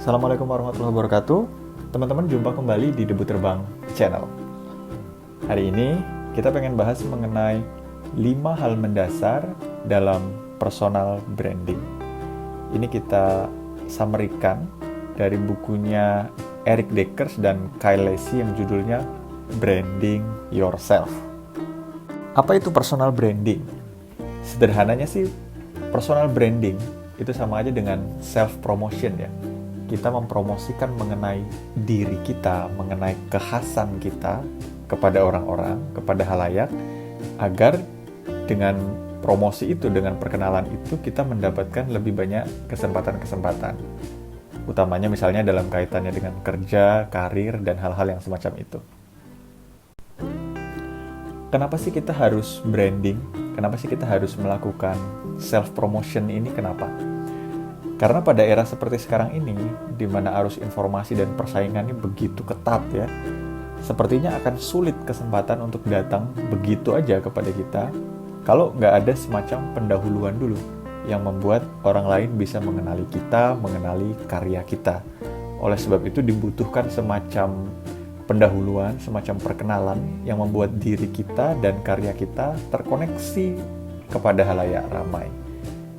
Assalamualaikum warahmatullahi wabarakatuh. Teman-teman, jumpa kembali di Debu Terbang Channel. Hari ini kita pengen bahas mengenai 5 hal mendasar dalam personal branding. Ini kita summary-kan dari bukunya Eric Deckers dan Kyle Lacy yang judulnya Branding Yourself. Apa itu personal branding? Sederhananya sih, personal branding itu sama aja dengan self-promotion ya. Kita mempromosikan mengenai diri kita, mengenai kekhasan kita kepada orang-orang, kepada halayak, agar dengan promosi itu, dengan perkenalan itu, kita mendapatkan lebih banyak kesempatan-kesempatan. Utamanya misalnya dalam kaitannya dengan kerja, karir, dan hal-hal yang semacam itu. Kenapa sih kita harus branding? Kenapa sih kita harus melakukan self-promotion ini? Kenapa? Karena pada era seperti sekarang ini, di mana arus informasi dan persaingannya begitu ketat ya, sepertinya akan sulit kesempatan untuk datang begitu aja kepada kita, kalau nggak ada semacam pendahuluan dulu, yang membuat orang lain bisa mengenali kita, mengenali karya kita. Oleh sebab itu dibutuhkan semacam pendahuluan, semacam perkenalan, yang membuat diri kita dan karya kita terkoneksi kepada halayak ramai.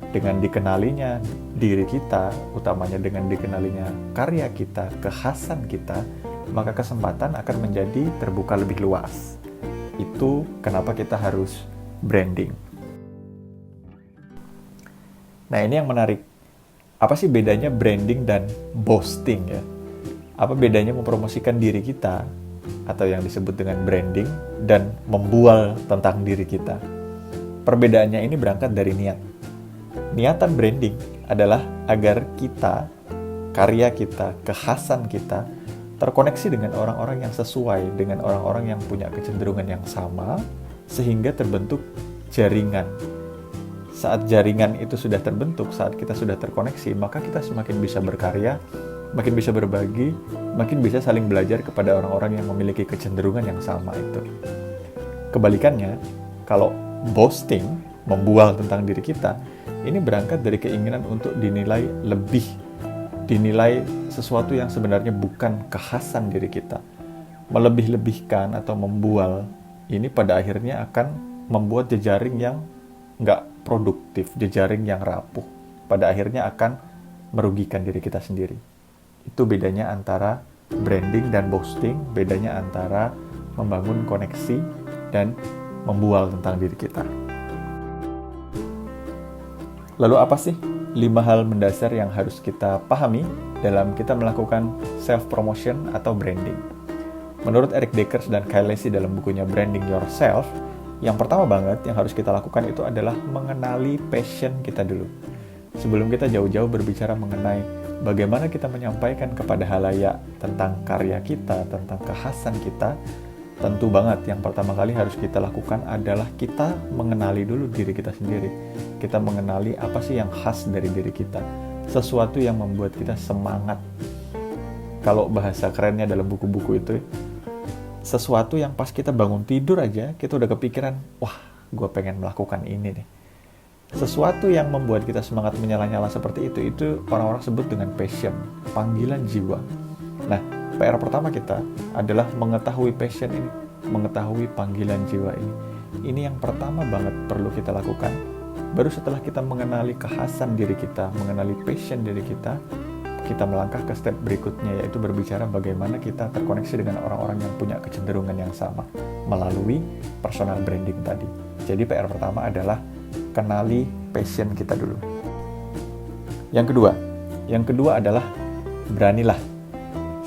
Dengan dikenalinya diri kita, utamanya dengan dikenalinya karya kita, kekhasan kita, maka kesempatan akan menjadi terbuka lebih luas. Itu kenapa kita harus branding. Nah, ini yang menarik. Apa sih bedanya branding dan boasting ya? Apa bedanya mempromosikan diri kita, atau yang disebut dengan branding, dan membual tentang diri kita? Perbedaannya ini berangkat dari niat. Niatan branding adalah agar kita, karya kita, kekhasan kita terkoneksi dengan orang-orang yang sesuai, dengan orang-orang yang punya kecenderungan yang sama, sehingga terbentuk jaringan. Saat jaringan itu sudah terbentuk, saat kita sudah terkoneksi, maka kita semakin bisa berkarya, makin bisa berbagi, makin bisa saling belajar kepada orang-orang yang memiliki kecenderungan yang sama itu. Kebalikannya, kalau boasting, membual tentang diri kita, ini berangkat dari keinginan untuk dinilai lebih, dinilai sesuatu yang sebenarnya bukan kekhasan diri kita. Melebih-lebihkan atau membual, ini pada akhirnya akan membuat jejaring yang nggak produktif, jejaring yang rapuh. Pada akhirnya akan merugikan diri kita sendiri. Itu bedanya antara branding dan boasting, bedanya antara membangun koneksi dan membual tentang diri kita. Lalu apa sih 5 hal mendasar yang harus kita pahami dalam kita melakukan self-promotion atau branding? Menurut Eric Deckers dan Kyle Lacy dalam bukunya Branding Yourself, yang pertama banget yang harus kita lakukan itu adalah mengenali passion kita dulu. Sebelum kita jauh-jauh berbicara mengenai bagaimana kita menyampaikan kepada halayak tentang karya kita, tentang kekhasan kita, tentu banget yang pertama kali harus kita lakukan adalah kita mengenali dulu diri kita sendiri. Kita mengenali apa sih yang khas dari diri kita. Sesuatu yang membuat kita semangat. Kalau bahasa kerennya dalam buku-buku itu, sesuatu yang pas kita bangun tidur aja, kita udah kepikiran, wah, gue pengen melakukan ini nih. Sesuatu yang membuat kita semangat menyala-nyala seperti itu orang-orang sebut dengan passion, panggilan jiwa. Nah, PR pertama kita adalah mengetahui passion ini, mengetahui panggilan jiwa ini. Ini yang pertama banget perlu kita lakukan. Baru setelah kita mengenali kekhasan diri kita, mengenali passion diri kita melangkah ke step berikutnya, yaitu berbicara bagaimana kita terkoneksi dengan orang-orang yang punya kecenderungan yang sama melalui personal branding tadi. Jadi PR pertama adalah kenali passion kita dulu. Yang kedua adalah beranilah.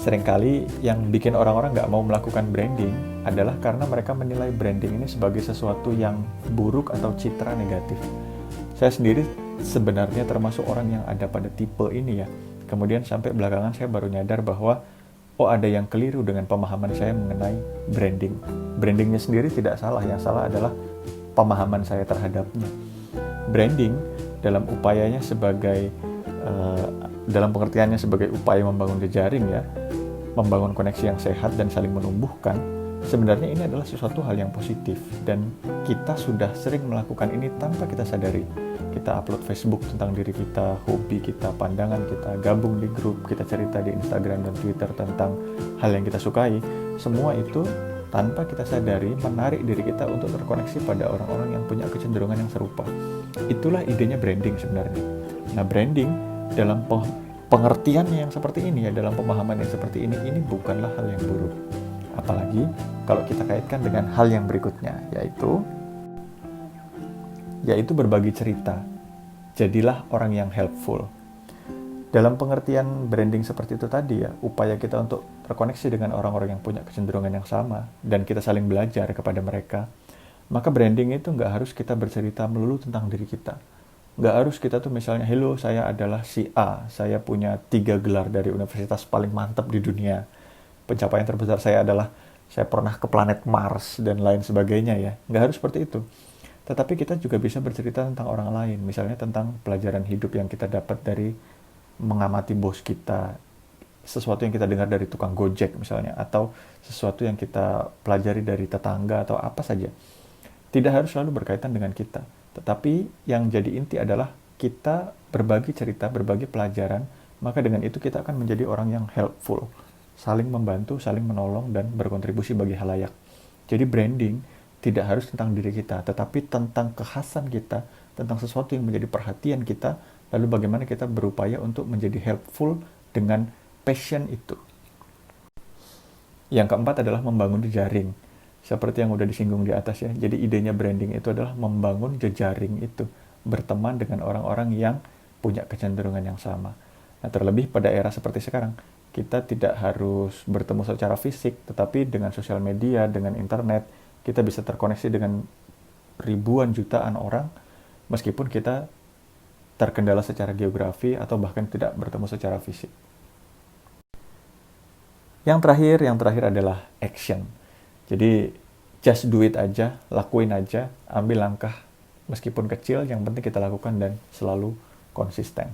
Seringkali yang bikin orang-orang nggak mau melakukan branding adalah karena mereka menilai branding ini sebagai sesuatu yang buruk atau citra negatif. Saya sendiri sebenarnya termasuk orang yang ada pada tipe ini ya. Kemudian sampai belakangan saya baru nyadar bahwa ada yang keliru dengan pemahaman saya mengenai branding. Brandingnya sendiri tidak salah, yang salah adalah pemahaman saya terhadapnya. Branding dalam upayanya sebagai dalam pengertiannya sebagai upaya membangun jejaring ya, membangun koneksi yang sehat dan saling menumbuhkan, Sebenarnya ini adalah sesuatu hal yang positif dan kita sudah sering melakukan ini tanpa kita sadari. Kita upload Facebook tentang diri kita, hobi kita, pandangan kita, gabung di grup, kita cerita di Instagram dan Twitter tentang hal yang kita sukai. Semua itu tanpa kita sadari menarik diri kita untuk terkoneksi pada orang-orang yang punya kecenderungan yang serupa. Itulah idenya branding sebenarnya. Nah, branding dalam pengertian yang seperti ini ya, dalam pemahaman yang seperti ini bukanlah hal yang buruk. Apalagi kalau kita kaitkan dengan hal yang berikutnya, yaitu berbagi cerita. Jadilah orang yang helpful. Dalam pengertian branding seperti itu tadi ya, upaya kita untuk terkoneksi dengan orang-orang yang punya kecenderungan yang sama dan kita saling belajar kepada mereka. Maka branding itu nggak harus kita bercerita melulu tentang diri kita. Nggak harus kita tuh misalnya, hello saya adalah si A, saya punya 3 gelar dari universitas paling mantap di dunia. Pencapaian terbesar saya adalah saya pernah ke planet Mars dan lain sebagainya ya. Nggak harus seperti itu. Tetapi kita juga bisa bercerita tentang orang lain. Misalnya tentang pelajaran hidup yang kita dapat dari mengamati bos kita. Sesuatu yang kita dengar dari tukang Gojek misalnya. Atau sesuatu yang kita pelajari dari tetangga atau apa saja. Tidak harus selalu berkaitan dengan kita. Tetapi yang jadi inti adalah kita berbagi cerita, berbagi pelajaran. Maka dengan itu kita akan menjadi orang yang helpful. Saling membantu, saling menolong, dan berkontribusi bagi halayak. Jadi branding tidak harus tentang diri kita, tetapi tentang kekhasan kita, tentang sesuatu yang menjadi perhatian kita, lalu bagaimana kita berupaya untuk menjadi helpful dengan passion itu. Yang keempat adalah membangun jejaring. Seperti yang udah disinggung di atas ya. Jadi idenya branding itu adalah membangun jejaring itu. Berteman dengan orang-orang yang punya kecenderungan yang sama. Nah, terlebih pada era seperti sekarang. Kita tidak harus bertemu secara fisik, tetapi dengan sosial media, dengan internet, kita bisa terkoneksi dengan ribuan jutaan orang, meskipun kita terkendala secara geografi atau bahkan tidak bertemu secara fisik. Yang terakhir adalah action. Jadi, just do it aja, lakuin aja, ambil langkah meskipun kecil, yang penting kita lakukan dan selalu konsisten.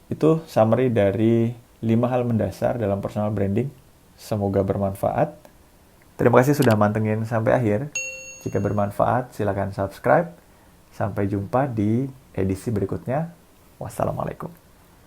Itu summary dari 5 hal mendasar dalam personal branding. Semoga bermanfaat. Terima kasih sudah mantengin sampai akhir. Jika bermanfaat, silakan subscribe. Sampai jumpa di edisi berikutnya. Wassalamualaikum.